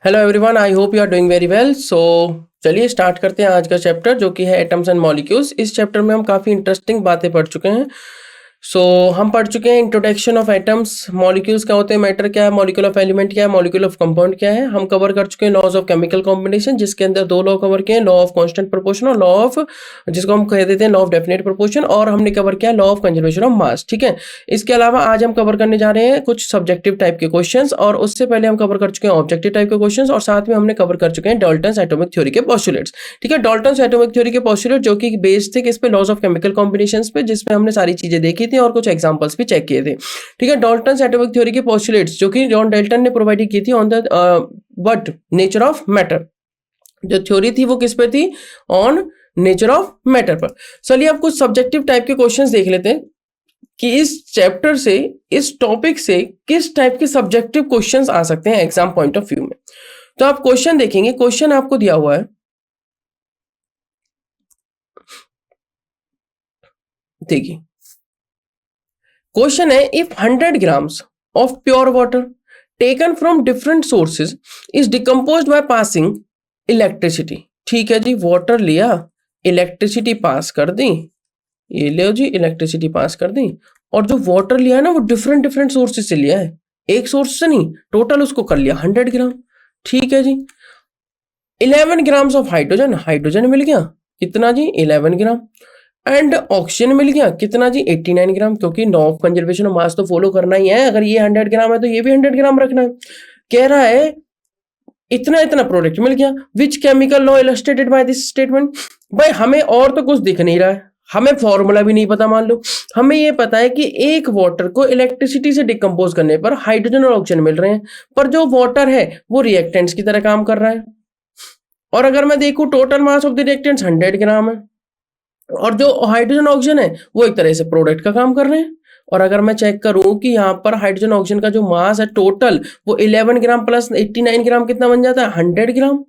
Hello everyone, I hope you are doing very well. So चलिए start करते हैं आज का चैप्टर जो कि है एटम्स एंड मॉलिक्यूल्स। इस चैप्टर में हम काफ़ी इंटरेस्टिंग बातें पढ़ चुके हैं। हम पढ़ चुके हैं इंट्रोडक्शन ऑफ एटम्स, मॉलिक्यूल्स क्या होते हैं, मैटर क्या है, मॉलिक्यूल ऑफ एलिमेंट क्या है, मॉलिक्यूल ऑफ कंपाउंड क्या है। हम कवर कर चुके हैं लॉज ऑफ केमिकल कॉम्बिनेशन, जिसके अंदर दो लॉ कवर किए हैं, लॉ ऑफ कांस्टेंट प्रोपोर्शन और लॉ ऑफ, जिसको हम कह देते हैं लॉ ऑफ डेफिनेट प्रोपोर्शन, और हमने कवर किया लॉ ऑफ कंजर्वेशन ऑफ मास। ठीक है, इसके अलावा आज हम कवर करने जा रहे हैं कुछ सब्जेक्टिव टाइप के क्वेश्चंस, और उससे पहले हम कवर कर चुके हैं ऑब्जेक्टिव टाइप के क्वेश्चंस, और साथ में हमने कवर कर चुके हैं डाल्टन्स एटॉमिक थ्योरी के पोस्टुलेट्स। ठीक है, डाल्टन्स एटॉमिक थ्योरी के पोस्टुलेट जो कि बेस्ड थे किस पे, लॉज ऑफ केमिकल कॉम्बिनेशंस पे, जिसमें हमने सारी चीजें देखी थी और कुछ एग्जांपल्स भी चेक किए थे। ठीक है, डाल्टन्स एटॉमिक थ्योरी के पोस्टुलेट्स जो कि जॉन डाल्टन ने प्रोवाइड की थी on the what nature of matter. जो थ्योरी थी वो किस पे थी, ऑन नेचर ऑफ मैटर पर। चलिए अब कुछ सब्जेक्टिव टाइप के क्वेश्चंस देख लेते हैं कि इस चैप्टर से, इस टॉपिक से किस टाइप के सब्जेक्टिव क्वेश्चंस आ सकते हैं एग्जाम पॉइंट ऑफ व्यू में। तो आप क्वेश्चन देखेंगे, क्वेश्चन आपको दिया हुआ है, देखिए क्वेश्चन है, if 100 grams of pure water taken from different sources is decomposed by passing electricity। ठीक है जी, वाटर लिया, इलेक्ट्रिसिटी पास कर दी, ये लो जी इलेक्ट्रिसिटी पास कर दी, और जो वाटर लिया है ना वो डिफरेंट डिफरेंट सोर्सेज से लिया है, एक सोर्स से नहीं, टोटल उसको कर लिया 100 ग्राम। ठीक है जी, 11 ग्राम्स ऑफ हाइड्रोजन, हाइड्रोजन मिल गया कितना जी 11 ग्राम, एंड ऑक्सीजन मिल गया कितना जी 89 ग्राम, क्योंकि लॉ ऑफ कंजर्वेशन ऑफ मास तो फॉलो करना ही है। अगर ये 100 ग्राम है तो ये भी 100 ग्राम रखना है। कह रहा है इतना इतना प्रोडक्ट मिल गया। Which chemical law illustrated by this statement. भाई हमें और तो कुछ दिख नहीं रहा है, हमें फॉर्मूला भी नहीं पता, मान लो हमें ये पता है कि एक वाटर को इलेक्ट्रिसिटी से डिकम्पोज करने पर हाइड्रोजन और ऑक्सीजन मिल रहे हैं, पर जो वाटर है वो रिएक्टेंट्स की तरह काम कर रहा है। और अगर मैं देखूं total mass of the reactants 100 ग्राम है, और जो हाइड्रोजन ऑक्सीजन है वो एक तरह से प्रोडक्ट का काम कर रहे हैं। और अगर मैं चेक करूं कि यहाँ पर हाइड्रोजन ऑक्सीजन का जो मास है टोटल, वो 11 ग्राम प्लस 89 ग्राम कितना बन जाता है 100 ग्राम।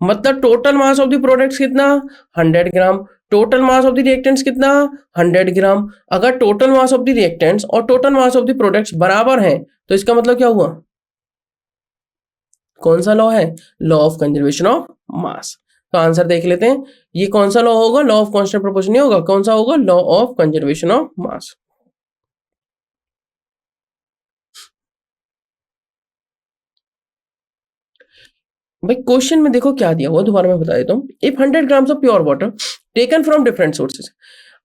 मतलब total mass of the products कितना 100 gram, total mass of the reactants कितना 100 ग्राम। अगर total mass of the reactants और total mass of the products बराबर हैं तो इसका मतलब क्या हुआ, कौन सा लॉ है, लॉ ऑफ कंजर्वेशन ऑफ मास। तो आंसर देख लेते हैं, ये कौन सा लॉ होगा, लॉ ऑफ कांस्टेंट प्रोपोर्शन नहीं होगा, कौन सा होगा, लॉ ऑफ कंजर्वेशन ऑफ मास। भाई क्वेश्चन में देखो क्या दिया हुआ, दोबारा मैं बता देता हूँ। If 100 grams of pure water taken from different sources.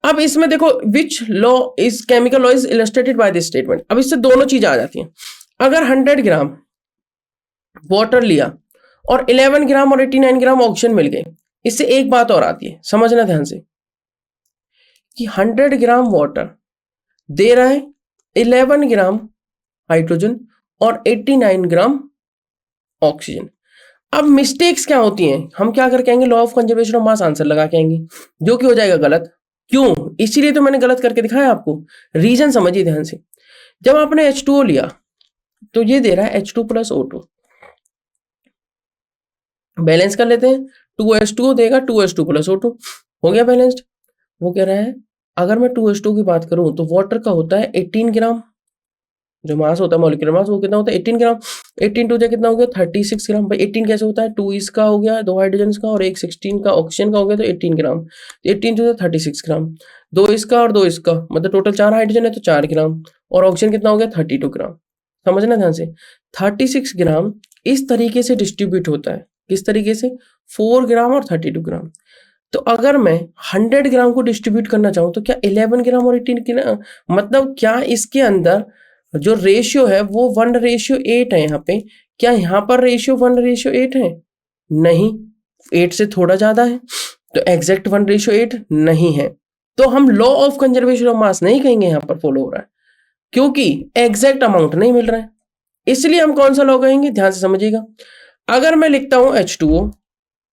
अब इसमें देखो which law is chemical law is illustrated by this statement. अब इससे दोनों चीजें आ जाती हैं। अगर 100 ग्राम वाटर लिया और 11 ग्राम और 89 ग्राम ऑक्सीजन मिल गए, इससे एक बात और आती है, समझना ध्यान से, कि 100 ग्राम वाटर दे रहा है 11 ग्राम हाइड्रोजन और 89 ग्राम ऑक्सीजन। अब मिस्टेक्स क्या होती हैं, हम क्या करके आएंगे, law of conservation of mass answer लगा के आएंगे, जो कि हो जाएगा गलत। क्यों, इसीलिए तो मैंने गलत करके दिखाया आपको, रीजन समझिए ध्यान से। जब आपने H2O लिया तो ये दे रहा है H2 प्लस O2, बैलेंस कर लेते हैं, 2H2O देगा 2H2 प्लस O2, हो गया बैलेंस्ड। वो कह रहा है अगर मैं 2H2 की बात करूं तो वाटर का होता है 18 ग्राम, जो मास होता है मॉलिक्यूलर मास वो कितना होता है 18 ग्राम। 18 टू जा कितना हो गया 36 ग्राम। भाई 18 कैसे होता है, 2 इसका हो गया, 2 हाइड्रोजन का और एक 16 का ऑक्सीजन का हो गया, तो 18 ग्राम। 18 टू 36 ग्राम, 2 इसका और 2 इसका, मतलब टोटल 4 हाइड्रोजन है तो 4 ग्राम, और ऑक्सीजन कितना हो गया 32 ग्राम। समझना ध्यान से, 36 ग्राम इस तरीके से डिस्ट्रीब्यूट होता है, किस तरीके से, 4 ग्राम और 32 ग्राम। तो अगर मैं 100 ग्राम को डिस्ट्रीब्यूट करना चाहूं तो क्या 11 ग्राम और 18 ग्राम, मतलब क्या इसके अंदर जो रेशियो है वो 1:8 है यहाँ पे, क्या यहाँ पर रेशियो 1:8 है, नहीं, 8 से थोड़ा ज्यादा है, तो एग्जैक्ट 1:8 नहीं है। तो हम लॉ ऑफ कंजर्वेशन ऑफ मास नहीं कहेंगे, यहाँ पर फॉलो हो रहा है, क्योंकि एग्जैक्ट अमाउंट नहीं मिल रहा है। इसलिए हम कौन सा लॉ कहेंगे, ध्यान से समझिएगा। अगर मैं लिखता हूं H2O,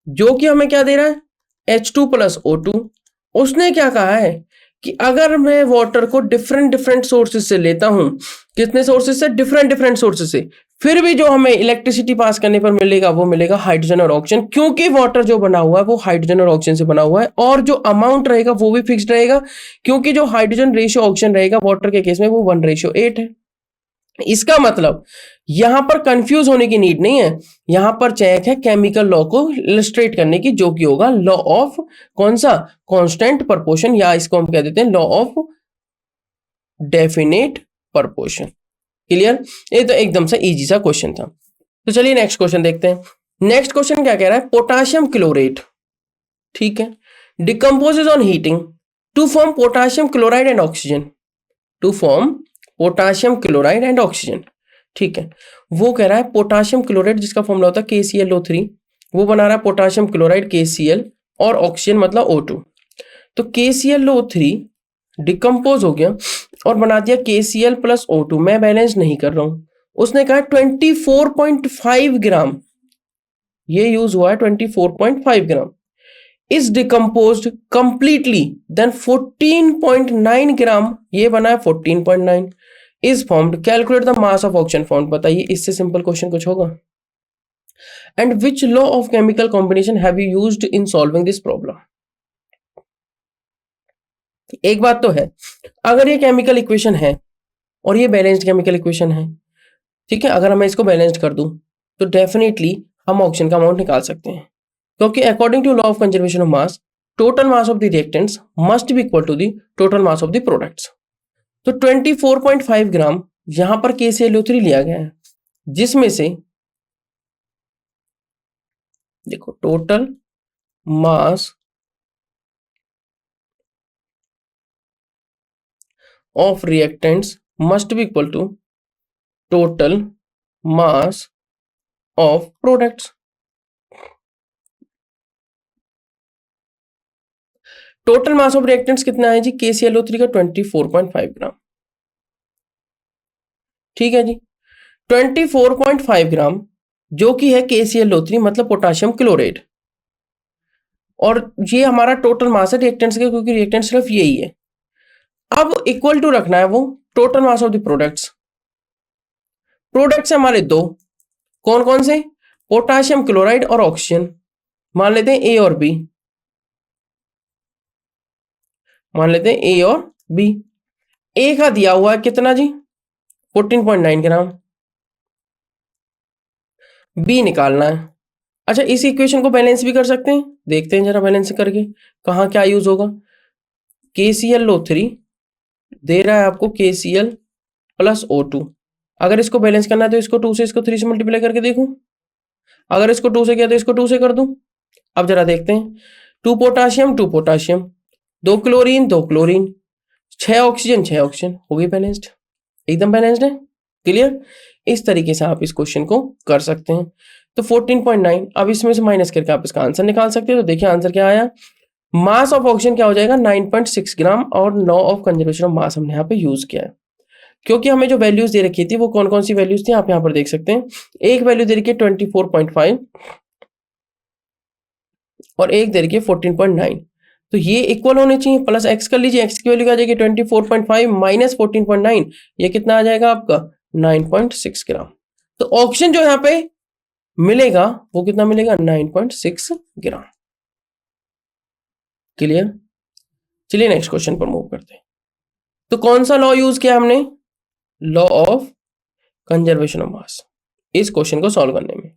जो कि हमें क्या दे रहा है H2 प्लस O2, उसने क्या कहा है कि अगर मैं वाटर को डिफरेंट डिफरेंट सोर्सेज से लेता हूं, कितने सोर्सेज से, डिफरेंट डिफरेंट सोर्सेज से, फिर भी जो हमें इलेक्ट्रिसिटी पास करने पर मिलेगा वो मिलेगा हाइड्रोजन और ऑक्सीजन, क्योंकि वाटर जो बना हुआ है वो हाइड्रोजन और ऑक्सीजन से बना हुआ है, और जो अमाउंट रहेगा वो भी फिक्स्ड रहेगा, क्योंकि जो हाइड्रोजन रेशियो ऑक्सीजन रहेगा वाटर के केस में वो 1:8 है। इसका मतलब यहां पर कंफ्यूज होने की नीड नहीं है, यहां पर चेक है केमिकल लॉ को इलस्ट्रेट करने की, जो कि होगा लॉ ऑफ कौन सा, कांस्टेंट प्रपोर्शन, या इसको हम कह देते हैं law of definite proportion. Clear? ये तो एकदम से इजी सा क्वेश्चन था। तो चलिए नेक्स्ट क्वेश्चन देखते हैं। नेक्स्ट क्वेश्चन क्या कह रहा है, पोटाशियम क्लोरेट, ठीक है, decomposes on heating to form potassium chloride and oxygen, to form potassium chloride and oxygen, ठीक है। वो कह रहा है पोटाशियम क्लोराइड जिसका फॉर्मूला होता है KClO3, वो बना रहा है पोटाशियम क्लोराइड KCl और ऑक्सीजन मतलब O2। तो KClO3 डिकम्पोज हो गया और बना दिया KCl प्लस O2। मैं बैलेंस नहीं कर रहा हूं, उसने कहा 24.5 ग्राम, ये यूज हुआ है 24.5 ग्राम, is decomposed completely, then 14.9 ग्राम, ये बना है 14.9 is formed, calculate the mass of oxygen formed। बताइए इससे सिंपल क्वेश्चन कुछ होगा? And which law of chemical combination have you used in solving this problem? एक बात तो है, अगर ये केमिकल इक्वेशन है और ये बैलेंस्ड केमिकल इक्वेशन है, ठीक है, अगर मैं इसको बैलेंस्ड कर दूं तो डेफिनेटली हम ऑक्सीजन का अमाउंट निकाल सकते हैं, क्योंकि according to law of conservation of mass, total mass of the reactants must be equal to the total mass of the products. तो 24.5 ग्राम यहां पर KClO3 लिया गया है, जिसमें से देखो total mass of reactants must be equal to total mass of products. Total mass of reactants कितना है जी, KClO3 का 24.5 ग्राम, ठीक है जी। 24.5 ग्राम जो कि है KClO3 मतलब पोटाशियम क्लोराइड, और ये हमारा टोटल मास है रिएक्टेंट्स का, क्योंकि रिएक्टेंट सिर्फ यही है। अब इक्वल टू रखना है वो total mass of the products. Products हमारे दो, कौन कौन से, पोटाशियम क्लोराइड और ऑक्सीजन, मान लेते हैं A और B, मान लेते हैं A और B। A का दिया हुआ है कितना जी, 14.9 ग्राम, B निकालना है। अच्छा, इस इक्वेशन को बैलेंस भी कर सकते हैं, देखते हैं जरा बैलेंस करके कहाँ क्या यूज होगा। KClO3 दे रहा है आपको KCl प्लस O2, अगर इसको बैलेंस करना है तो इसको 2 से इसको 3 से मल्टीप्लाई करके देखूं, अगर इसको 2 से किया तो इसको 2 से कर दूं। अब जरा देखते हैं, 2 potassium 2 potassium, 2 chlorine 2 chlorine, 6 oxygen 6 oxygen, हो गई बैलेंस्ड, एकदम बैलेंस्ड है। क्लियर? इस तरीके से आप इस क्वेश्चन को कर सकते हैं। तो 14.9, अब इसमें से माइनस करके आप इसका आंसर निकाल सकते हैं। तो देखिए आंसर क्या आया, मास ऑफ ऑक्सीजन क्या हो जाएगा 9.6 ग्राम, और लॉ ऑफ कंजर्वेशन ऑफ मास हमने यहाँ पे यूज किया है, क्योंकि हमें जो वैल्यूज दे रखी थी वो कौन कौन सी वैल्यूज थी आप यहाँ पर देख सकते हैं। एक वैल्यू दे रखी है 24.5 और एक दे रखी है 14.9, तो ये इक्वल होने चाहिए। प्लस एक्स कर लीजिए, एक्स की वैल्यू क्या आ जाएगी 24.5 माइनस 14.9, ये कितना आ जाएगा आपका 9.6 ग्राम। तो ऑक्सीजन जो यहाँ पे मिलेगा वो कितना मिलेगा 9.6 ग्राम। क्लियर? चलिए नेक्स्ट क्वेश्चन पर मूव करते हैं। तो कौन सा लॉ यूज किया हमने, लॉ ऑफ कंजर्वेशन ऑफ मास, इस क्वेश्चन को सॉल्व करने में।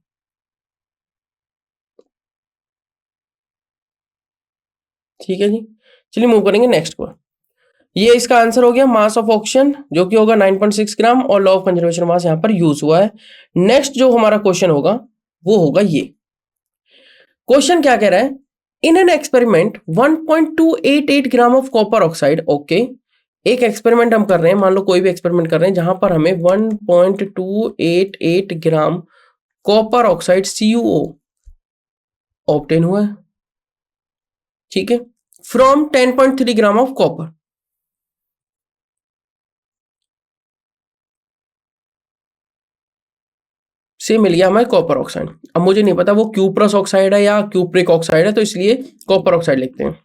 ठीक है जी, चलिए मूव करेंगे नेक्स्ट को। ये इसका आंसर हो गया मास ऑफ ऑक्सीजन जो कि होगा 9.6 ग्राम, और लॉ ऑफ कंजर्वेशन ऑफ मास यहां पर यूज हुआ है। नेक्स्ट जो हमारा क्वेश्चन होगा वो होगा ये क्वेश्चन, क्या कह रहा है, in an experiment 1.288 gram of copper oxide. Okay, एक एक्सपेरिमेंट हम कर रहे हैं, मान लो कोई भी एक्सपेरिमेंट कर रहे हैं जहां पर हमें 1.288 ग्राम कॉपर ऑक्साइड CuO ऑब्टेन हुआ है, ठीक है, फ्रॉम 10.3 ग्राम ऑफ कॉपर। से मिल गया हमें कॉपर ऑक्साइड। अब मुझे नहीं पता वो क्यूप्रस ऑक्साइड है या क्यूप्रिक ऑक्साइड है, तो इसलिए कॉपर ऑक्साइड लिखते हैं।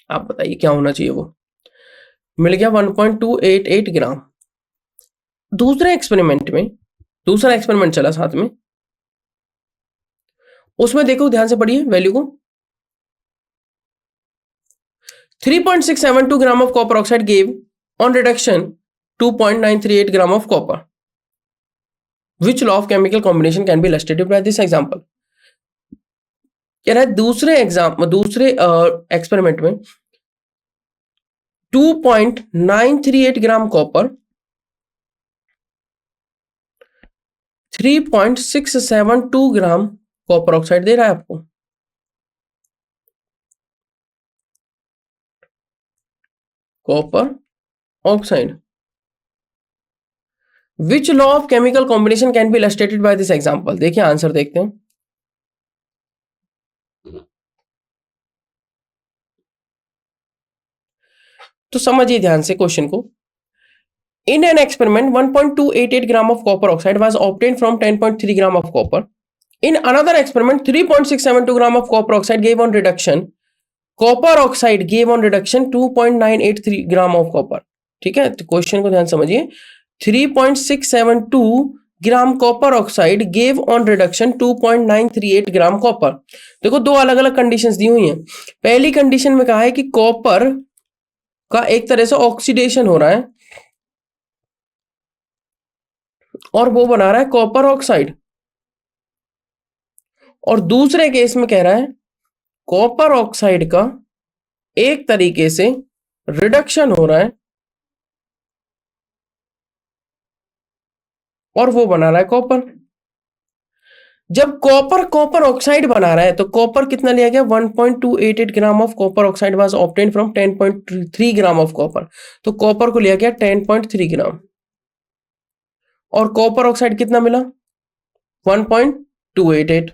आप बताइए क्या होना चाहिए, वो मिल गया 1.288 ग्राम। दूसरे एक्सपेरिमेंट में, दूसरा एक्सपेरिमेंट चला साथ में, उसमें देखो ध्यान से पढ़िए वैल्यू को, 3.672 gram of copper oxide gave on reduction 2.938 gram of copper. Which law of chemical combination can be illustrated by this example. कह रहा है दूसरे एक्सपेरिमेंट में 2.938 gram copper 3.672 gram copper oxide दे रहा है आपको। Copper oxide. Which law of chemical combination can be illustrated by this example. देखिए आंसर देखते हैं। तो समझिए ध्यान से क्वेश्चन को। In an experiment, 1.288 gram of copper oxide was obtained from 10.3 gram of copper. In another experiment, 3.672 gram of copper oxide gave on reduction. Copper oxide gave on reduction 2.983 gram of copper. ठीक है, तो question को ध्यान समझिए। 3.672 gram copper oxide gave on reduction 2.938 gram copper. देखो दो अलग अलग कंडीशंस दी हुई हैं। पहली कंडीशन में कहा है कि कॉपर का एक तरह से ऑक्सीडेशन हो रहा है और वो बना रहा है कॉपर ऑक्साइड। और दूसरे केस में कह रहा है कॉपर ऑक्साइड का एक तरीके से रिडक्शन हो रहा है और वो बना रहा है कॉपर। जब कॉपर ऑक्साइड बना रहा है तो कॉपर कितना लिया गया 1.288 ग्राम of copper oxide was obtained from 10.3 gram of copper. तो कॉपर को लिया गया 10.3 ग्राम और कॉपर ऑक्साइड कितना मिला 1.288।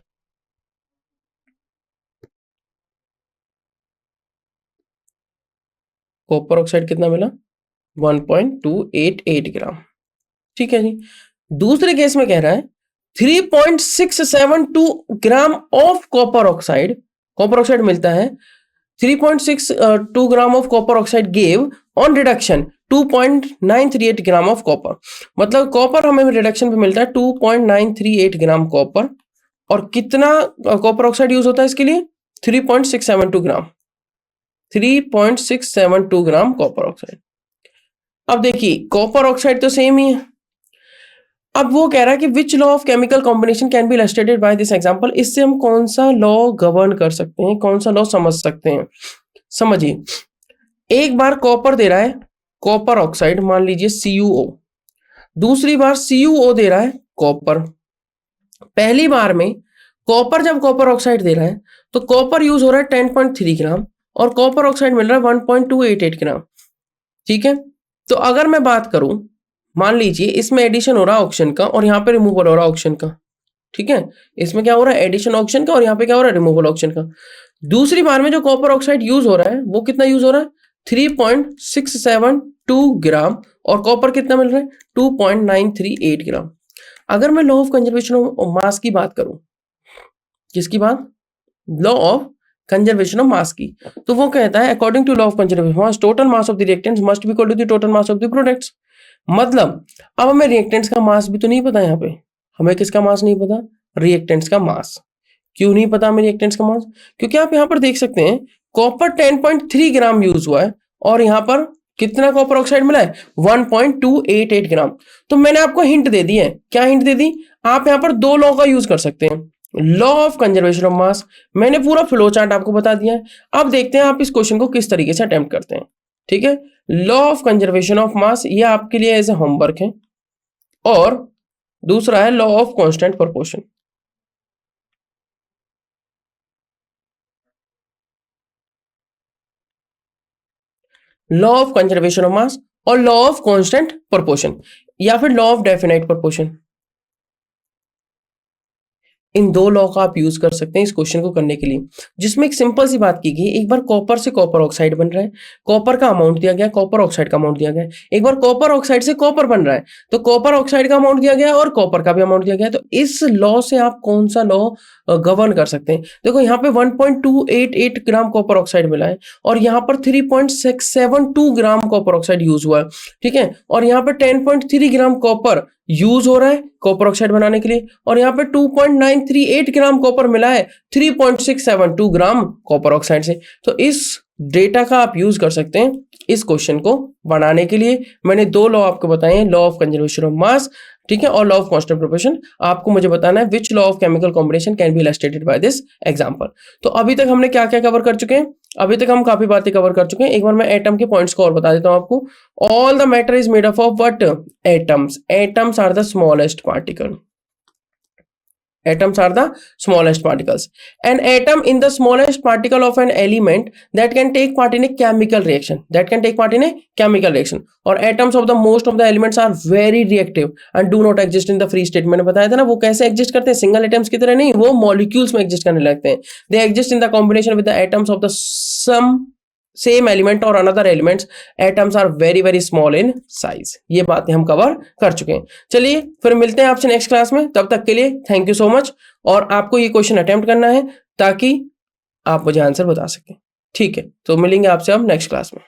कॉपर ऑक्साइड कितना मिला 1.288 ग्राम। ठीक है जी। दूसरे केस में कह रहा है 3.672 ग्राम ऑफ कॉपर ऑक्साइड मिलता है। 3.62 ग्राम of copper oxide gave on reduction 2.938 gram of copper. मतलब कॉपर हमें रिडक्शन पे मिलता है 2.938 ग्राम कॉपर। और कितना कॉपर ऑक्साइड यूज होता है इसके लिए 3.672 ग्राम। 3.672 ग्राम कॉपर ऑक्साइड। अब देखिए कॉपर ऑक्साइड तो सेम ही है। अब वो कह रहा है कि विच law of chemical combination can be illustrated by this example. इससे हम कौन सा लॉ गवर्न कर सकते हैं, कौन सा लॉ समझ सकते हैं। समझिए, एक बार कॉपर दे रहा है कॉपर ऑक्साइड, मान लीजिए CuO। दूसरी बार CuO दे रहा है कॉपर। पहली बार में कॉपर जब कॉपर ऑक्साइड दे रहा है तो कॉपर यूज हो रहा है 10.3 ग्राम और कॉपर ऑक्साइड मिल रहा है 1.288 ग्राम। ठीक है, तो अगर मैं बात करूं, मान लीजिए इसमें एडिशन हो रहा है ऑक्सीजन का और यहाँ पे रिमूवल हो रहा है ऑक्सीजन का। ठीक है, इसमें क्या हो रहा है एडिशन ऑक्सीजन का और यहाँ पे क्या हो रहा है रिमूवल ऑक्सीजन का। दूसरी बार में जो कॉपर ऑक्साइड यूज हो रहा है वो कितना यूज हो रहा है 3.672 ग्राम और कॉपर कितना मिल रहा है 2.938 ग्राम। अगर मैं law of conservation of mass की बात करूं, किसकी बात, law of conservation of mass की, तो वो कहता है according to law of conservation mass total mass of the reactants must be equal to the total mass of the products. मतलब अब हमें रिएक्टेंट्स का मास भी तो नहीं पता। यहाँ पे हमें किसका मास नहीं पता, रिएक्टेंट्स का मास। क्यों नहीं पता हमें रिएक्टेंट्स का मास, क्योंकि आप यहाँ पर देख सकते हैं कॉपर 10.3 ग्राम यूज हुआ है और यहाँ पर कितना कॉपर ऑक्साइड मिला है 1.288 ग्राम। तो मैंने आपको हिंट दे दी है। क्या हिंट दे दी, आप यहाँ पर दो लॉ का यूज कर सकते हैं, लॉ ऑफ कंजर्वेशन ऑफ मास। मैंने पूरा फ्लो चार्ट आपको बता दिया है। अब देखते हैं आप इस क्वेश्चन को किस तरीके से अटेम्प्ट करते हैं। ठीक है, लॉ ऑफ कंजर्वेशन ऑफ मास ये आपके लिए एज ए होमवर्क है। और दूसरा है law of constant proportion. Law of conservation of मास और लॉ ऑफ कांस्टेंट प्रोपोर्शन या फिर लॉ ऑफ डेफिनाइट प्रोपोर्शन, इन दो लॉ का आप यूज कर सकते हैं इस क्वेश्चन को करने के लिए, जिसमें एक सिंपल सी बात की गई। एक बार कॉपर से कॉपर ऑक्साइड बन रहा है, कॉपर का अमाउंट दिया गया, कॉपर ऑक्साइड का अमाउंट दिया गया। एक बार कॉपर ऑक्साइड से कॉपर बन रहा है तो कॉपर ऑक्साइड का अमाउंट दिया गया और कॉपर का भी अमाउंट दिया गया। तो इस लॉ से आप कौन सा लॉ गवर्न कर सकते हैं। देखो यहाँ पे 1.288 ग्राम कॉपर ऑक्साइड मिला है और यहाँ पर 3.672 ग्राम कॉपर ऑक्साइड यूज हुआ है। ठीक है, और यहाँ पे 10.3 ग्राम कॉपर यूज हो रहा है कॉपर ऑक्साइड बनाने के लिए और यहाँ पे 2.938 ग्राम कॉपर मिला है 3.672 ग्राम कॉपर ऑक्साइड से। तो इस डेटा का आप यूज कर सकते हैं इस क्वेश्चन को बनाने के लिए। मैंने 2 लॉ आपको बताए हैं, लॉ ऑफ कंजर्वेशन ऑफ मास, ठीक है, और लॉ ऑफ कांस्टेंट प्रोपोर्शन। आपको मुझे बताना है विच law of chemical combination can be illustrated by this example. तो अभी तक हमने क्या क्या कवर कर चुके हैं? अभी तक हम काफी बातें कवर कर चुके हैं। एक बार मैं एटम के पॉइंट्स को और बता देता हूं आपको। All the matter is made up of what? Atoms. Atoms are the smallest particle. Atoms are the smallest particles. An atom in the smallest particle of an element that can take part in a chemical reaction. That can take part in a chemical reaction. और atoms of the most of the elements are very reactive and do not exist in the free state. मैंने बताया था ना वो कैसे exist करते हैं, single atoms की तरह नहीं, वो molecules में exist करने लगते हैं. They exist in the combination with the atoms of the same element or another elements. Atoms are very very small in size. ये बातें हम कवर कर चुके हैं। चलिए फिर मिलते हैं आपसे नेक्स्ट क्लास में, तब तक के लिए थैंक यू सो मच। और आपको ये क्वेश्चन अटेम्प्ट करना है ताकि आप मुझे आंसर बता सकें, ठीक है? तो मिलेंगे आपसे हम नेक्स्ट क्लास में।